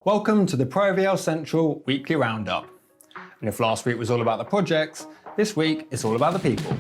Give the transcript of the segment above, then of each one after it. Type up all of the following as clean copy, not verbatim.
Welcome to the AVL Central Weekly Roundup. And if last week was all about the projects, this week it's all about the people.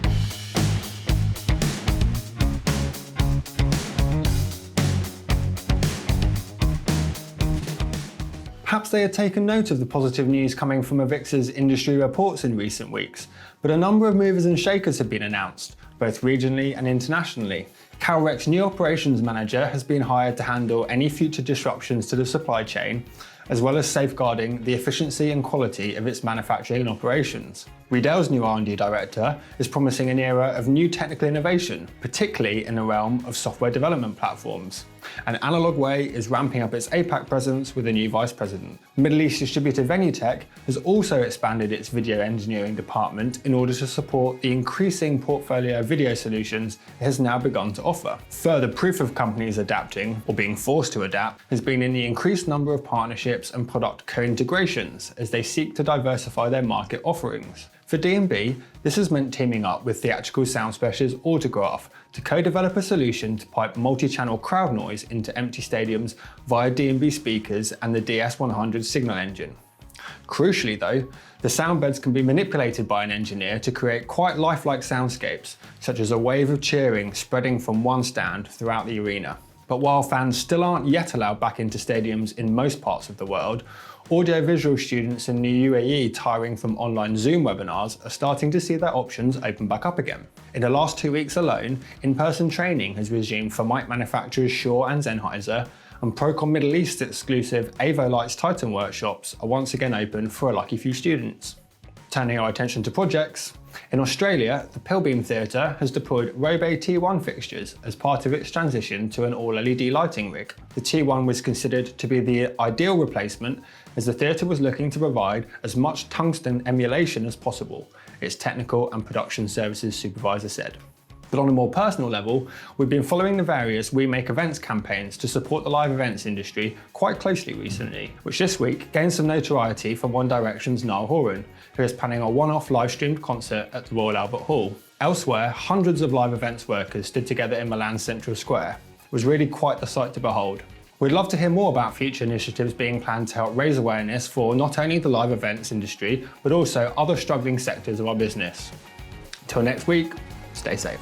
Perhaps they had taken note of the positive news coming from AVIX's industry reports in recent weeks, but a number of movers and shakers have been announced, both regionally and internationally. Calrec's new operations manager has been hired to handle any future disruptions to the supply chain, as well as safeguarding the efficiency and quality of its manufacturing and operations. Riedell's new R&D director is promising an era of new technical innovation, particularly in the realm of software development platforms. And Analog Way is ramping up its APAC presence with a new vice president. Middle East distributor Venutech has also expanded its video engineering department in order to support the increasing portfolio of video solutions it has now begun to offer. Further proof of companies adapting, or being forced to adapt, has been in the increased number of partnerships and product co-integrations as they seek to diversify their market offerings. For D&B, this has meant teaming up with theatrical sound specialist Autograph to co-develop a solution to pipe multi-channel crowd noise into empty stadiums via D&B speakers and the DS100 signal engine. Crucially though, the sound beds can be manipulated by an engineer to create quite lifelike soundscapes, such as a wave of cheering spreading from one stand throughout the arena. But while fans still aren't yet allowed back into stadiums in most parts of the world, audiovisual students in the UAE tiring from online Zoom webinars are starting to see their options open back up again. In the last 2 weeks alone, in-person training has resumed for mic manufacturers Shaw and Sennheiser, and Procon Middle East exclusive AVL Titan workshops are once again open for a lucky few students. Turning our attention to projects, in Australia, the Pilbeam Theatre has deployed Robey T1 fixtures as part of its transition to an all-LED lighting rig. The T1 was considered to be the ideal replacement as the theatre was looking to provide as much tungsten emulation as possible, its technical and production services supervisor said. But on a more personal level, we've been following the various We Make Events campaigns to support the live events industry quite closely recently, which this week gained some notoriety from One Direction's Niall Horan, who is planning a one-off live-streamed concert at the Royal Albert Hall. Elsewhere, hundreds of live events workers stood together in Milan's Central Square. It was really quite the sight to behold. We'd love to hear more about future initiatives being planned to help raise awareness for not only the live events industry, but also other struggling sectors of our business. Till next week, stay safe.